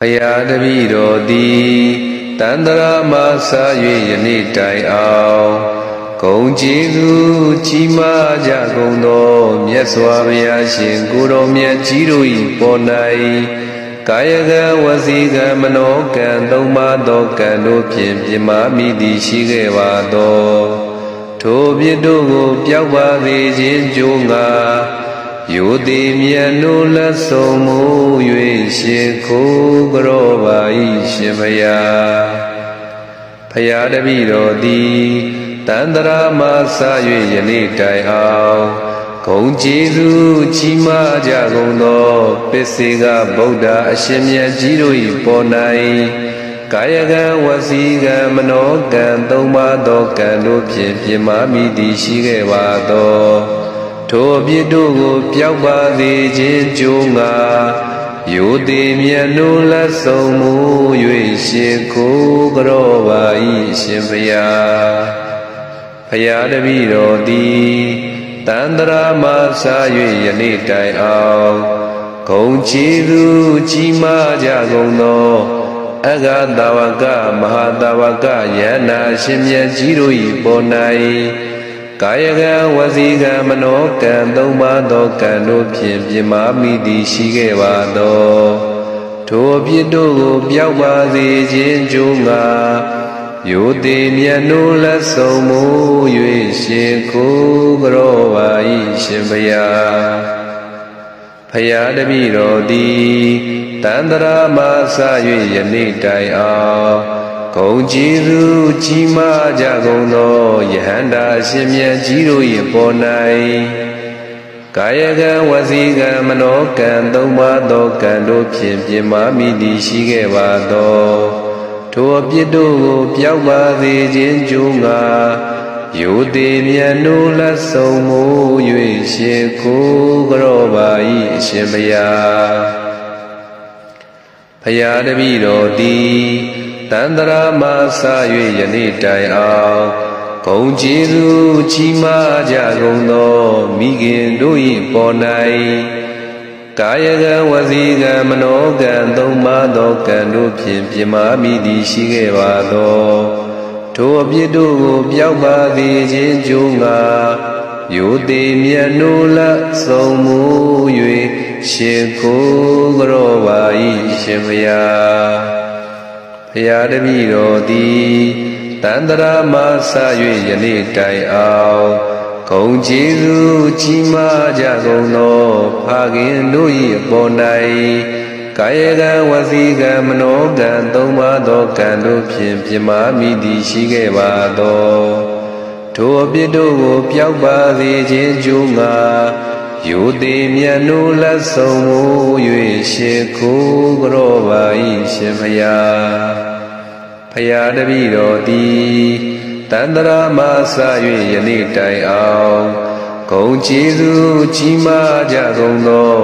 ဘုရားတပည့်တော်သည်တန္တရာမှာစား၍ယနေ့တိုင်အောင်ဂုဏ်ကျေးဇူးကြီးမားကြကုန်သောမြတ်စွာဘုရားရှင်ကိုယ်တော်မြတ်ကြီးတို့၏ပေါ်၌ကာယကံဝစီကံမနောကံသုံးပါးသောကံတို့ဖြင့်ပြမာမိသည်ရှိခဲ့ပါသောထိုပြစ်တို့ကိုပျောက်ပါစေခြင်းကြိုးငါယောတိမြတ်နိုးလက်ဆုံးမူ၍ရှင်ခိုးကြောပါ၏ရှင်ဘုရားဘုရားတပည့်တော်သည်တန္တရာမှာစား၍ယနေ့တိုင်အောင်ဂုဏ်ကျေးဇူးကြီးမားကြကုန်သောပစ္စေကဗုဒ္ဓအရှင်မြတ်ကြီးတို့၏ပေါ်၌ကာယကံဝစီကံမနောကံသုံးပါးသောကံတို့ဖြင့်ပြမာမိသည်ရှိခဲ့ပါသောထိုအပြစ်တို့ကိုပျောက်ပါစေခြင်းကြိုးငါယောတိမြတ်နိုးလက်ဆုံးမူ၍ရှင်ခိုးကြောပါ၏ရှင်ဘုရားဘုရားတပည့်တော်သည်တန္တရာမှာစား၍ယနေ့တိုင်အောင်ဂုဏ်ကျေးဇူးကြီးမားကြကုန်သောအဂတဝကမဟာတဝကယန္နာရှင်မြတ်ကြီးတို့၏ပေါ်၌ကာယကံဝစီကံမနောကံသုံးပါးသောကံတို့ဖြင့်ပြမာမိသည်ရှိခဲ့ပါသောထိုအပြစ်တို့ကိုပျောက်ပါစေခြင်းကြိုးငါယောတိမြတ်နိုးလက်ဆုံးမူ၍ရှင်ခိုးကြောပါ၏ရှင်ဘုရားဘုရားတပည့်တော်သည်တန္တရာမှာစား၍ယနေ့တိုင်အောင်ဂုဏ်ကျေးဇူးကြီးမားကြကုန်သောယဟန္တာရှင်မြတ်ကြီးတို့၏ပေါ်၌ကာယကံဝစီကံမနောကံသုံးပါးသောကံတို့ဖြင့်ပြမာမိသည်ရှိခဲ့ပါသောထိုအပြစ်တို့ကိုပျောက်ပါစေခြင်းကြိုးငါယောတိမြတ်နိုးလက်ဆုံးမူ၍ရှင်ခိုးကြောပါ၏အရှင်ဘုရားဘုရားတပည့်တော်သည်တန္တရာမှာစား၍ယနေ့တိုင်အောင်ဂုဏ်ကျေးဇူးကြီးမားကြကုန်သောမိခင်တို့၏ပေါ်၌ကာယကံဝစီကံမနောကံသုံးပါးသောကံတို့ဖြင့်ပြမာမိသည်ရှိခဲ့ပါသောထိုအပြစ်တို့ကိုပျောက်ပါစေခြင်းကြိုးငါယောတိမြတ်နိုးလက်ဆုံးမူ၍ရှင်ခိုးကြောပါ၏ရှင်ဘုရားဘုရားတပည့်တော်သည်တန္တရာမှာစား၍ယနေ့တိုင်အောင်ဂုဏ်ကျေးဇူးကြီးမားကြကုန်သောဖခင်တို့၏အပေါ်၌ကာယကံဝစီကံမနောကံသုံးပါးသောကံတို့ဖြင့်ပြမာမိသည်ရှိခဲ့ပါသောထိုအပြစ်တို့ကိုပျောက်ပါစေခြင်းကြိုးငါယောတိမြတ်နိုးလက်ဆုံးမူ၍ရှင်ခိုးကြောပါ၏ရှင်ဘုရားဘုရားတပည့်တော်သည်တန္တရာမှာစား၍ယနေ့တိုင်အောင်ဂုဏ်ကျေးဇူးကြီးမားကြကုန်သော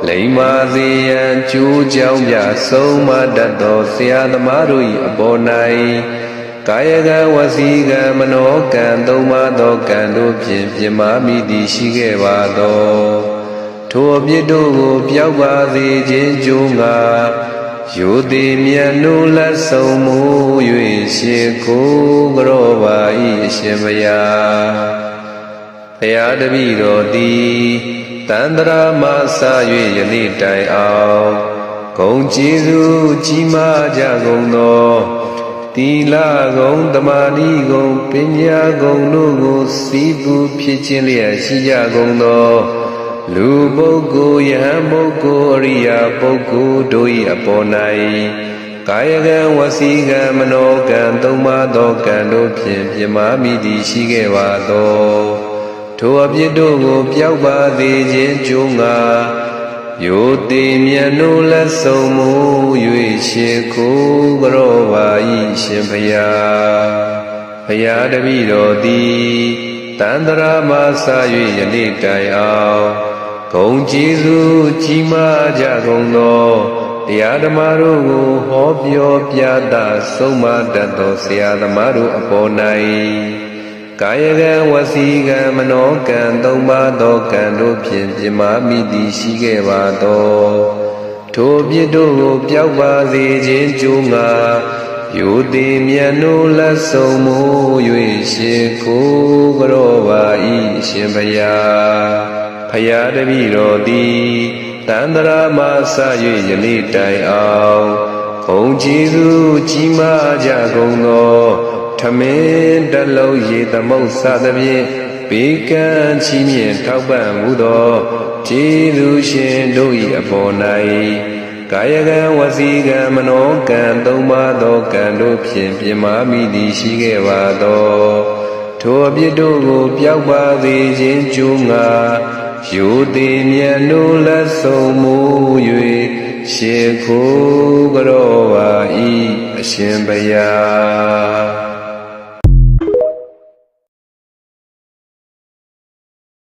လိမ္မာစေရန်ကြိုးကြောင်းပြဆုံးမတတ်သောဆရာသမားတို့၏အပေါ်၌ကာယကံဝစီကံမနောကံသုံးပါးသောကံတို့ဖြင့်ပြမာမိသည်ရှိခဲ့ပါသောထိုအပြစ်တို့ကိုပျောက်ပါစေခြင်းကြိုးငါယောတိမြတ်နိုးလက်ဆုံးမူ၍ရှင်ခိုးကြောပါ၏ရှင်ဘုရားဘုရားတပည့်တော်သည်တန္တရာမှာစား၍ယနေ့တိုင်အောင်ဂုဏ်ကျေးဇူးကြီးမားကြကုန်သောသီလဂုဏ်သမာဓိဂုဏ်ပညာဂုဏ်တို့ကိုစီးပူးဖြစ်ခြင်းလျက်ရှိကြကုန်သောလူပုဂ္ဂိုလ်ယဟန်ပုဂ္ဂိုလ်အရိယာပုဂ္ဂိုလ်တို့၏အပေါ်၌ကာယကံဝစီကံမနောကံသုံးပါးသောကံတို့ဖြင့်ပြမာမိသည်ရှိခဲ့ပါသောထိုအပြစ်တို့ကိုပျောက်ပါစေခြင်းကြိုးငါယောတိမြတ်နိုးလက်ဆုံးမူ၍ရှင်ခိုးကြောပါ၏ရှင်ဘုရားဘုရားတပည့်တော်သည်တန္တရာမှာစား၍ယနေ့တိုင်အောင်ဂုဏ်ကျေးဇူးကြီးမားကြကုန်သောတရားဓမ္မတို့ကိုဟောပြောပြသဆုံးမတတ်သောဆရာသမားတို့အပေါ်၌ကာယကံဝစီကံမနောကံသုံးပါးသောကံတို့ဖြင့်ပြမာမိသည်ရှိခဲ့ပါသော ထိုအပြစ်တို့ကိုပျောက်ပါစေခြင်းကြိုးငါယိုသည်မြတ်နိုးလက်ဆုံးမိုး၍ရှင်ကိုကရောပါဤရှင်ဘုရားဖယားတပည့်တော်သည်တန္တရာမဆ၍ယနေ့တိုင်အောင်ဂုဏ်ကျေးဇူးကြီးမားကြကုန်သောထမင်းတလုံးရေသမုတ်စသဖြင့်ဘေကံချီးမြှင့်ထောက်ပံ့မှုသောကျေးဇူးရှင်တို့၏အပေါ်၌ကာယကံဝစီကံမနောကံသုံးပါးသောကံတို့ဖြင့်ပြမာမိသည်ရှိခဲ့ပါသောထိုအပြစ်တို့ကိုပျောက်ပါစေခြင်းကြိုးငါယိုသည်မြတ်နိုးလက်ဆုံးမိုး၍ရှင်ခိုးကြောပါ၏အရှင်ဘုရား